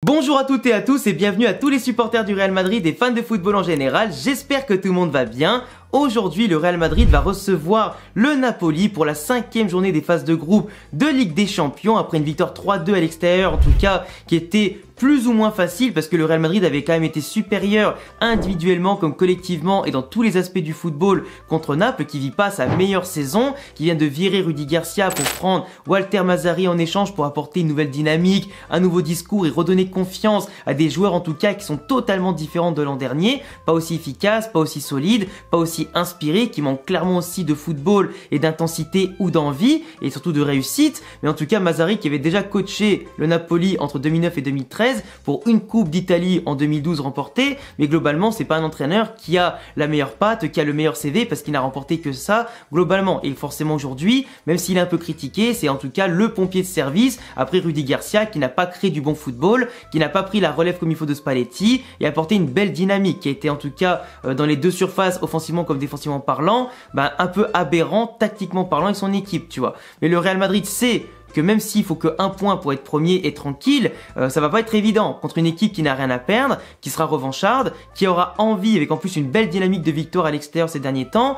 Bonjour à toutes et à tous et bienvenue à tous les supporters du Real Madrid et fans de football en général, j'espère que tout le monde va bien. Aujourd'hui, le Real Madrid va recevoir le Napoli pour la 5e journée des phases de groupe de Ligue des Champions après une victoire 3-2 à l'extérieur, en tout cas qui était plus ou moins facile parce que le Real Madrid avait quand même été supérieur individuellement comme collectivement et dans tous les aspects du football contre Naples qui vit pas sa meilleure saison, qui vient de virer Rudy Garcia pour prendre Walter Mazzarri en échange pour apporter une nouvelle dynamique, un nouveau discours et redonner confiance à des joueurs en tout cas qui sont totalement différents de l'an dernier, pas aussi efficaces, pas aussi solides, pas aussi inspirés, qui manquent clairement aussi de football et d'intensité ou d'envie et surtout de réussite, mais en tout cas Mazzarri qui avait déjà coaché le Napoli entre 2009 et 2013 pour une Coupe d'Italie en 2012 remportée, mais globalement c'est pas un entraîneur qui a la meilleure patte, qui a le meilleur CV parce qu'il n'a remporté que ça globalement, et forcément aujourd'hui, même s'il est un peu critiqué, c'est en tout cas le pompier de service après Rudy Garcia qui n'a pas créé du bon football, qui n'a pas pris la relève comme il faut de Spalletti et apporté une belle dynamique qui a été en tout cas dans les deux surfaces offensivement comme défensivement parlant, un peu aberrant tactiquement parlant avec son équipe, tu vois. Mais le Real Madrid sait que même s'il faut que un point pour être premier et tranquille, ça va pas être évident contre une équipe qui n'a rien à perdre, qui sera revancharde, qui aura envie, avec en plus une belle dynamique de victoire à l'extérieur ces derniers temps,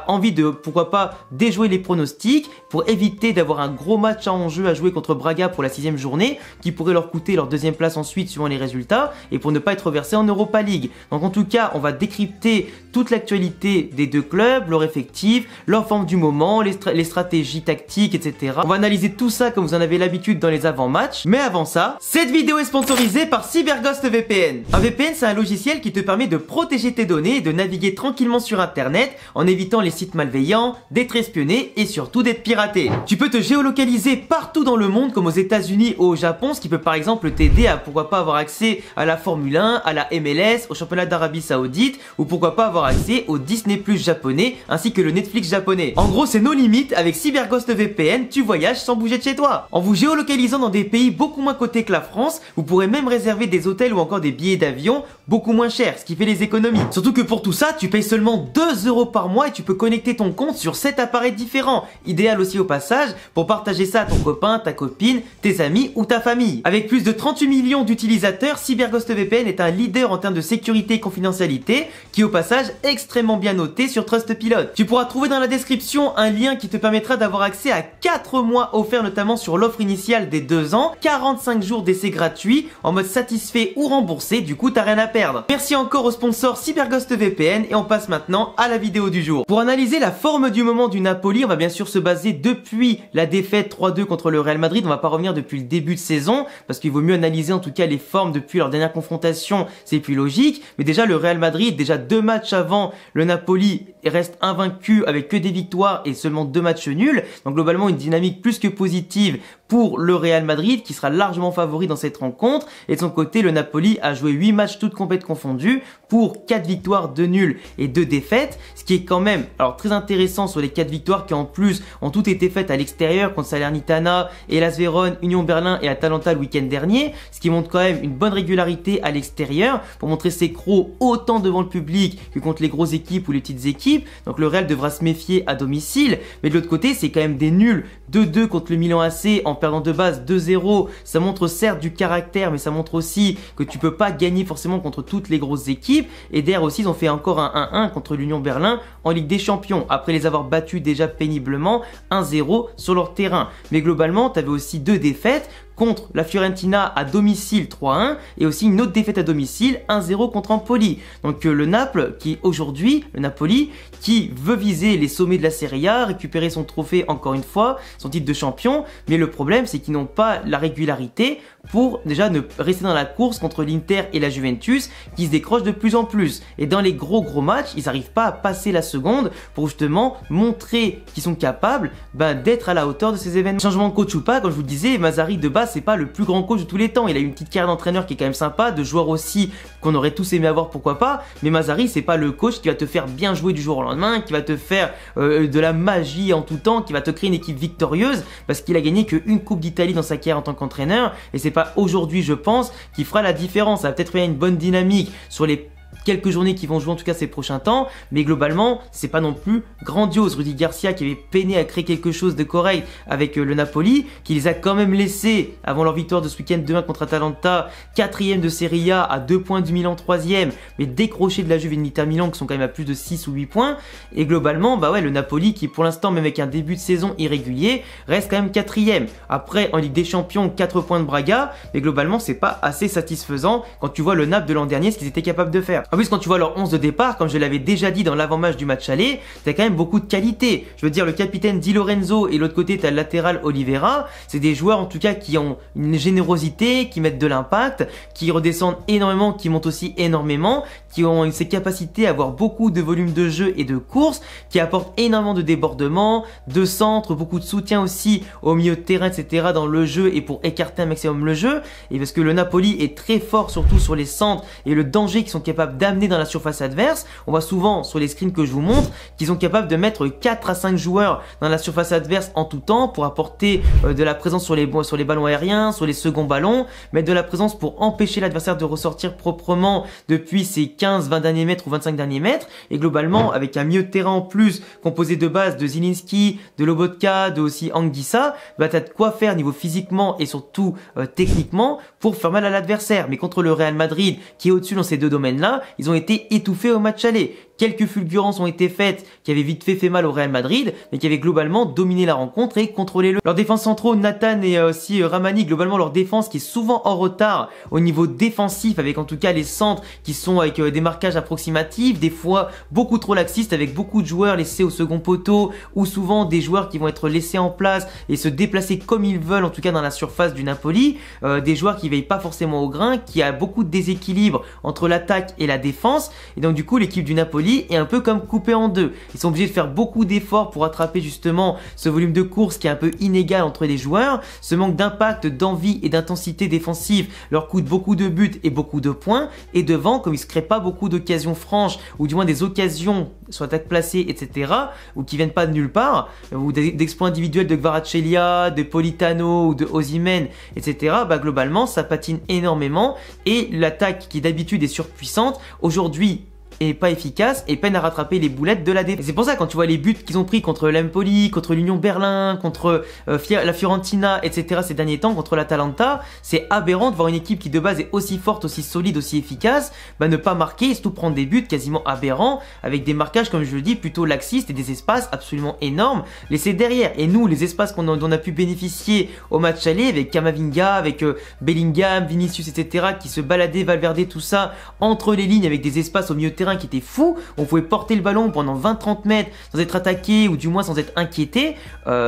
envie de, pourquoi pas, déjouer les pronostics pour éviter d'avoir un gros match en jeu à jouer contre Braga pour la 6e journée, qui pourrait leur coûter leur 2e place ensuite suivant les résultats, et pour ne pas être reversé en Europa League. Donc en tout cas, on va décrypter toute l'actualité des deux clubs, leur effectif, leur forme du moment, les stratégies tactiques, etc. On va analyser tout ça comme vous en avez l'habitude dans les avant-matchs. Mais avant ça, cette vidéo est sponsorisée par CyberGhost VPN. Un VPN, c'est un logiciel qui te permet de protéger tes données et de naviguer tranquillement sur internet en évitant les sites malveillants, d'être espionné et surtout d'être piraté. Tu peux te géolocaliser partout dans le monde comme aux États-Unis ou au Japon, ce qui peut par exemple t'aider à pourquoi pas avoir accès à la Formule 1, à la MLS, au championnat d'Arabie Saoudite ou pourquoi pas avoir accès au Disney+ japonais ainsi que le Netflix japonais. En gros, c'est nos limites avec CyberGhost VPN, tu voyages sans bouger de chez toi. En vous géolocalisant dans des pays beaucoup moins cotés que la France, vous pourrez même réserver des hôtels ou encore des billets d'avion beaucoup moins chers, ce qui fait les économies. Surtout que pour tout ça, tu payes seulement 2 € par mois et tu peux connecter ton compte sur 7 appareils différents. Idéal aussi au passage pour partager ça à ton copain, ta copine, tes amis ou ta famille. Avec plus de 38 millions d'utilisateurs, CyberGhost VPN est un leader en termes de sécurité et confidentialité qui au passage est extrêmement bien noté sur Trustpilot. Tu pourras trouver dans la description un lien qui te permettra d'avoir accès à 4 mois offerts notamment sur l'offre initiale des 2 ans, 45 jours d'essai gratuit en mode satisfait ou remboursé, du coup t'as rien à perdre. Merci encore au sponsor CyberGhost VPN et on passe maintenant à la vidéo du jour. Pour analyser la forme du moment du Napoli, on va bien sûr se baser depuis la défaite 3-2 contre le Real Madrid, on va pas revenir depuis le début de saison parce qu'il vaut mieux analyser en tout cas les formes depuis leur dernière confrontation, c'est plus logique, mais déjà le Real Madrid, déjà 2 matchs avant, le Napoli reste invaincu avec que des victoires et seulement 2 matchs nuls, donc globalement une dynamique plus que positive pour le Real Madrid qui sera largement favori dans cette rencontre, et de son côté le Napoli a joué 8 matchs toutes compétitions confondues pour 4 victoires, 2 nuls et 2 défaites, ce qui est quand même alors très intéressant sur les 4 victoires qui en plus ont toutes été faites à l'extérieur contre Salernitana, Hellas Vérone, Union Berlin et Atalanta le week-end dernier, ce qui montre quand même une bonne régularité à l'extérieur pour montrer ses crocs autant devant le public que contre les grosses équipes ou les petites équipes. Donc le Real devra se méfier à domicile, mais de l'autre côté c'est quand même des nuls, 2-2 contre le Milan AC en perdant de base 2-0, ça montre certes du caractère mais ça montre aussi que tu peux pas gagner forcément contre toutes les grosses équipes, et derrière aussi ils ont fait encore un 1-1 contre l'Union Berlin en Ligue des Champions après les avoir battus déjà péniblement 1-0 sur leur terrain. Mais globalement tu avais aussi 2 défaites contre la Fiorentina à domicile 3-1 et aussi une autre défaite à domicile 1-0 contre Empoli. Donc le Naples qui aujourd'hui, le Napoli qui veut viser les sommets de la Serie A, récupérer son trophée encore une fois, son titre de champion, mais le problème c'est qu'ils n'ont pas la régularité pour déjà ne rester dans la course contre l'Inter et la Juventus qui se décrochent de plus en plus. Et dans les gros matchs, ils n'arrivent pas à passer la seconde pour justement montrer qu'ils sont capables d'être à la hauteur de ces événements. Changement de coach ou pas, comme je vous le disais, Mazzarri de base c'est pas le plus grand coach de tous les temps. Il a eu une petite carrière d'entraîneur qui est quand même sympa, de joueur aussi qu'on aurait tous aimé avoir, pourquoi pas. Mais Mazzarri c'est pas le coach qui va te faire bien jouer du jour au lendemain, qui va te faire de la magie en tout temps, qui va te créer une équipe victorieuse parce qu'il a gagné qu'une Coupe d'Italie dans sa carrière en tant qu'entraîneur. Et c'est pas aujourd'hui je pense qu'il fera la différence. Ça va peut-être faire une bonne dynamique sur les quelques journées qui vont jouer en tout cas ces prochains temps, mais globalement c'est pas non plus grandiose. Rudy Garcia qui avait peiné à créer quelque chose de correct avec le Napoli, qui les a quand même laissés avant leur victoire de ce week-end 2-1 contre Atalanta, 4ème de Serie A à 2 points du Milan 3ème, mais décroché de la Juve et de l'Inter Milan qui sont quand même à plus de 6 ou 8 points, et globalement bah ouais, le Napoli qui pour l'instant même avec un début de saison irrégulier reste quand même 4ème. Après en Ligue des Champions 4 points de Braga, mais globalement c'est pas assez satisfaisant quand tu vois le Naples de l'an dernier, ce qu'ils étaient capables de faire. En plus, quand tu vois leur 11 de départ, comme je l'avais déjà dit dans l'avant-match du match aller, t'as quand même beaucoup de qualité. Je veux dire, le capitaine Di Lorenzo et l'autre côté, t'as le latéral Oliveira. C'est des joueurs, en tout cas, qui ont une générosité, qui mettent de l'impact, qui redescendent énormément, qui montent aussi énormément, qui ont ces capacités à avoir beaucoup de volume de jeu et de course, qui apportent énormément de débordements, de centres, beaucoup de soutien aussi au milieu de terrain, etc. dans le jeu et pour écarter un maximum le jeu. Et parce que le Napoli est très fort, surtout sur les centres et le danger qu'ils sont capables d'amener dans la surface adverse. On voit souvent sur les screens que je vous montre qu'ils sont capables de mettre 4 à 5 joueurs dans la surface adverse en tout temps pour apporter de la présence sur les ballons aériens, sur les seconds ballons, mettre de la présence pour empêcher l'adversaire de ressortir proprement depuis ses 15-20 derniers mètres ou 25 derniers mètres. Et globalement, avec un milieu de terrain en plus composé de base de Zielinski, de Lobotka, de aussi Anguissa, bah t'as de quoi faire niveau physiquement et surtout techniquement pour faire mal à l'adversaire. Mais contre le Real Madrid qui est au-dessus dans ces deux domaines-là, ils ont été étouffés au match aller. Quelques fulgurances ont été faites qui avaient vite fait mal au Real Madrid, mais qui avaient globalement dominé la rencontre et contrôlé le. Leurs défense centraux, Nathan et aussi Ramani, globalement leur défense qui est souvent en retard au niveau défensif, avec en tout cas les centres qui sont avec des marquages approximatifs, des fois beaucoup trop laxistes avec beaucoup de joueurs laissés au second poteau, ou souvent des joueurs qui vont être laissés en place et se déplacer comme ils veulent, en tout cas dans la surface du Napoli, des joueurs qui veillent pas forcément au grain, qui a beaucoup de déséquilibre entre l'attaque et la défense, et donc du coup l'équipe du Napoli est un peu comme coupée en deux. Ils sont obligés de faire beaucoup d'efforts pour attraper justement ce volume de course qui est un peu inégal entre les joueurs. Ce manque d'impact, d'envie et d'intensité défensive leur coûte beaucoup de buts et beaucoup de points. Et devant, comme il se crée pas beaucoup d'occasions franches, ou du moins des occasions sur attaque placée, etc., ou qui viennent pas de nulle part, ou d'exploits individuels de Kvaratskhelia, de Politano ou de Osimhen, etc., bah globalement ça patine énormément et l'attaque qui d'habitude est surpuissante, aujourd'hui et pas efficace et peine à rattraper les boulettes de la défense. C'est pour ça quand tu vois les buts qu'ils ont pris contre l'Empoli, contre l'Union Berlin, contre la Fiorentina, etc. ces derniers temps, contre l'Atalanta, c'est aberrant de voir une équipe qui de base est aussi forte, aussi solide, aussi efficace, bah ne pas marquer et surtout prendre des buts quasiment aberrants avec des marquages, comme je le dis, plutôt laxistes et des espaces absolument énormes laissés derrière. Et nous, les espaces dont on a pu bénéficier au match aller avec Camavinga, avec Bellingham, Vinicius, etc. qui se baladaient, Valverde, tout ça, entre les lignes avec des espaces au milieu de terrain qui était fou, on pouvait porter le ballon pendant 20-30 mètres sans être attaqué ou du moins sans être inquiété.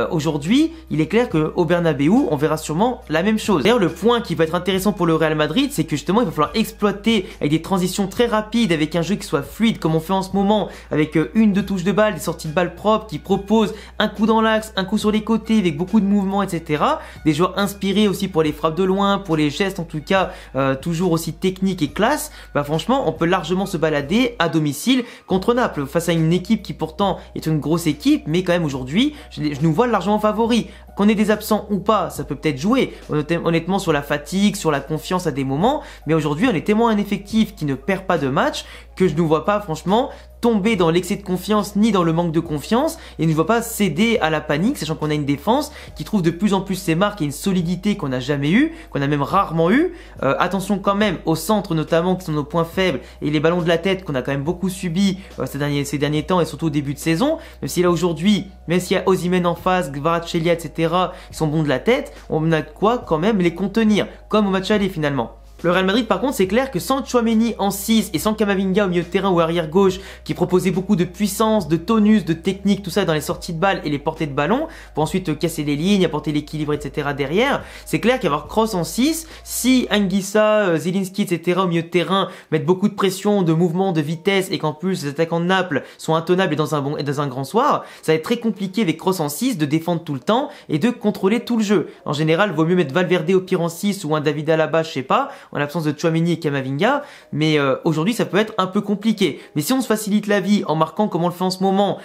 Aujourd'hui, il est clair qu'au Bernabeu, on verra sûrement la même chose. D'ailleurs, le point qui va être intéressant pour le Real Madrid, c'est que justement, il va falloir exploiter avec des transitions très rapides, avec un jeu qui soit fluide, comme on fait en ce moment, avec une, deux touches de balle, des sorties de balle propres, qui proposent un coup dans l'axe, un coup sur les côtés, avec beaucoup de mouvements, etc. Des joueurs inspirés aussi pour les frappes de loin, pour les gestes en tout cas, toujours aussi techniques et classe. Bah franchement, on peut largement se balader à domicile contre Naples, face à une équipe qui pourtant est une grosse équipe, mais quand même aujourd'hui, je nous vois largement favoris. Qu'on ait des absents ou pas, ça peut peut-être jouer, honnêtement sur la fatigue, sur la confiance à des moments, mais aujourd'hui on est tellement un effectif qui ne perd pas de match, que je ne vois pas franchement tomber dans l'excès de confiance ni dans le manque de confiance et ne vois pas céder à la panique, sachant qu'on a une défense qui trouve de plus en plus ses marques et une solidité qu'on n'a jamais eu, qu'on a même rarement eu. Attention quand même au centre notamment qui sont nos points faibles et les ballons de la tête qu'on a quand même beaucoup subi ces derniers temps et surtout au début de saison. Même si là aujourd'hui, même s'il y a Osimhen en face, Kvaratskhelia, etc. qui sont bons de la tête, on a de quoi quand même les contenir, comme au match aller finalement. Le Real Madrid par contre c'est clair que sans Tchouaméni en 6 et sans Camavinga au milieu de terrain ou arrière gauche qui proposait beaucoup de puissance, de tonus, de technique, tout ça dans les sorties de balle et les portées de ballon pour ensuite casser les lignes, apporter l'équilibre, etc. derrière, c'est clair qu'avoir Kroos en 6, si Anguissa, Zielinski, etc. au milieu de terrain mettent beaucoup de pression, de mouvement, de vitesse et qu'en plus les attaquants de Naples sont intenables et dans un grand soir, ça va être très compliqué avec Kroos en 6 de défendre tout le temps et de contrôler tout le jeu. En général, vaut mieux mettre Valverde au pire en 6 ou un David Alaba, je sais pas, en l'absence de Tchouaméni et Camavinga, mais aujourd'hui ça peut être un peu compliqué. Mais si on se facilite la vie en marquant comme on le fait en ce moment,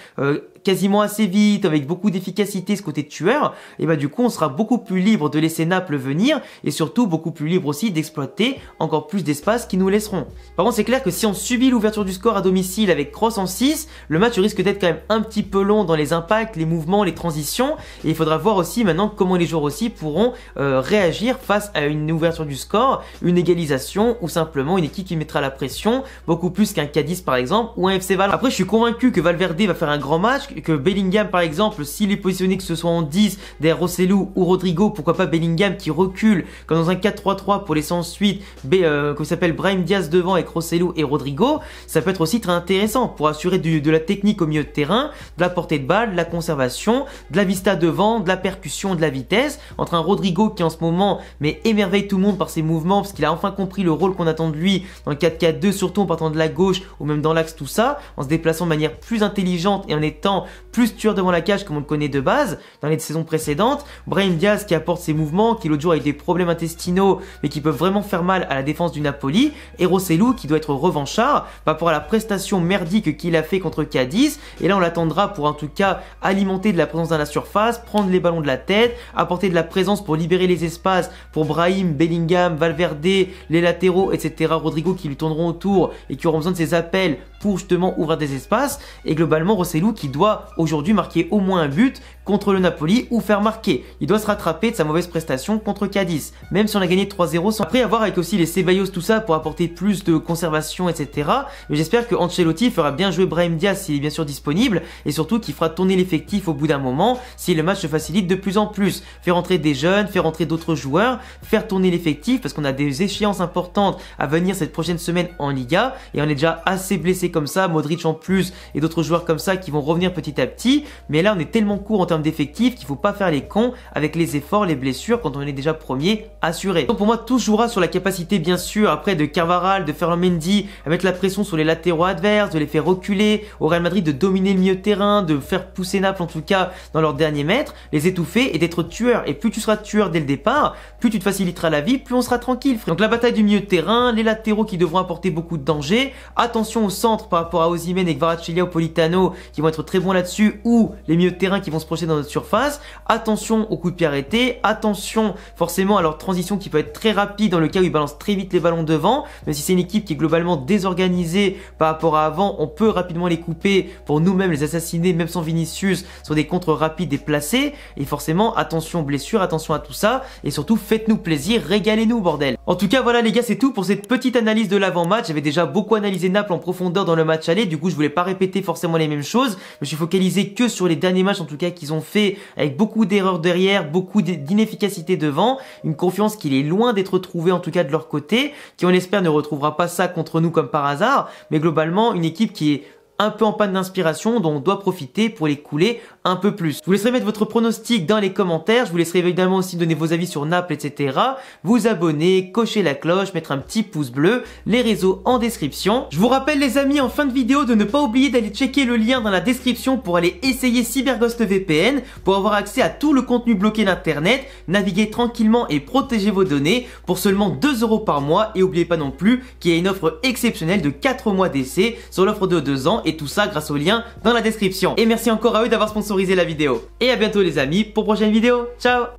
quasiment assez vite, avec beaucoup d'efficacité, ce côté tueur, et bah du coup on sera beaucoup plus libre de laisser Naples venir et surtout beaucoup plus libre aussi d'exploiter encore plus d'espace qui nous laisseront. Par contre c'est clair que si on subit l'ouverture du score à domicile avec Kroos en 6, le match risque d'être quand même un petit peu long dans les impacts, les mouvements, les transitions, et il faudra voir aussi maintenant comment les joueurs aussi pourront réagir face à une ouverture du score, une égalisation ou simplement une équipe qui mettra la pression beaucoup plus qu'un Cadiz par exemple ou un FC Valence. Après je suis convaincu que Valverde va faire un grand match, que Bellingham par exemple, s'il est positionné que ce soit en 10 derrière Rosselló ou Rodrigo, pourquoi pas Bellingham qui recule comme dans un 4-3-3 pour laisser ensuite Brahim Diaz devant avec Rosselló et Rodrigo, ça peut être aussi très intéressant pour assurer de la technique au milieu de terrain, de la portée de balle, de la conservation, de la vista devant, de la percussion, de la vitesse, entre un Rodrigo qui en ce moment émerveille tout le monde par ses mouvements parce qu'il a enfin compris le rôle qu'on attend de lui dans le 4-4-2, surtout en partant de la gauche ou même dans l'axe, tout ça, en se déplaçant de manière plus intelligente et en étant plus tueur devant la cage comme on le connaît de base dans les saisons précédentes. Brahim Diaz qui apporte ses mouvements, qui l'autre jour a eu des problèmes intestinaux mais qui peuvent vraiment faire mal à la défense du Napoli, et Rosselló qui doit être revanchard par rapport à la prestation merdique qu'il a fait contre Cadiz, et là on l'attendra pour en tout cas alimenter de la présence dans la surface, prendre les ballons de la tête, apporter de la présence pour libérer les espaces pour Brahim, Bellingham, Valverde, les latéraux, etc. Rodrigo qui lui tourneront autour et qui auront besoin de ses appels pour justement ouvrir des espaces, et globalement Rosselló qui doit aujourd'hui marquer au moins un but contre le Napoli ou faire marquer. Il doit se rattraper de sa mauvaise prestation contre Cadiz, même si on a gagné 3-0 sans... Après avoir avec aussi les Ceballos tout ça pour apporter plus de conservation, etc. Mais j'espère que Ancelotti fera bien jouer Brahim Diaz s'il est bien sûr disponible, et surtout qu'il fera tourner l'effectif au bout d'un moment si le match se facilite de plus en plus. Faire entrer des jeunes, faire entrer d'autres joueurs, faire tourner l'effectif parce qu'on a des échéances importantes à venir cette prochaine semaine en Liga et on est déjà assez blessé comme ça, Modric en plus et d'autres joueurs comme ça qui vont revenir petit à petit. Mais là on est tellement court en termes d'effectifs qu'il faut pas faire les cons avec les efforts, les blessures quand on est déjà premier assuré. Donc pour moi tout jouera sur la capacité bien sûr après de Carvajal, de Ferland Mendy à mettre la pression sur les latéraux adverses, de les faire reculer, au Real Madrid de dominer le milieu de terrain, de faire pousser Naples en tout cas dans leurs derniers mètres, les étouffer et d'être tueur. Et plus tu seras tueur dès le départ, plus tu te faciliteras la vie, plus on sera tranquille. Donc la bataille du milieu de terrain, les latéraux qui devront apporter beaucoup de danger, attention au centre par rapport à Osimhen et Kvaratskhelia ou Politano qui vont être très bons là-dessus, ou les milieux de terrain qui vont se projeter dans notre surface, attention aux coups de pied arrêtés, attention forcément à leur transition qui peut être très rapide dans le cas où ils balancent très vite les ballons devant, même si c'est une équipe qui est globalement désorganisée par rapport à avant, on peut rapidement les couper pour nous-mêmes les assassiner même sans Vinicius sur des contres rapides et placés, et forcément attention aux blessures, attention à tout ça, et surtout faites-nous plaisir, régalez-nous bordel. En tout cas voilà les gars, c'est tout pour cette petite analyse de l'avant-match. J'avais déjà beaucoup analysé Naples en profondeur dans le match aller, du coup je voulais pas répéter forcément les mêmes choses, je me suis focalisé que sur les derniers matchs en tout cas qu'ils ont fait, avec beaucoup d'erreurs derrière, beaucoup d'inefficacité devant, une confiance qui est loin d'être trouvée en tout cas de leur côté, qui on espère ne retrouvera pas ça contre nous comme par hasard, mais globalement une équipe qui est un peu en panne d'inspiration dont on doit profiter pour les couler un peu plus. Je vous laisserai mettre votre pronostic dans les commentaires, je vous laisserai évidemment aussi donner vos avis sur Naples, etc. Vous abonner, cocher la cloche, mettre un petit pouce bleu, les réseaux en description. Je vous rappelle les amis en fin de vidéo de ne pas oublier d'aller checker le lien dans la description pour aller essayer CyberGhost VPN pour avoir accès à tout le contenu bloqué d'internet, naviguer tranquillement et protéger vos données pour seulement 2 € par mois, et n'oubliez pas non plus qu'il y a une offre exceptionnelle de 4 mois d'essai sur l'offre de 2 ans, et tout ça grâce au lien dans la description. Et merci encore à eux d'avoir sponsorisé la vidéo. Et à bientôt les amis pour prochaine vidéo. Ciao.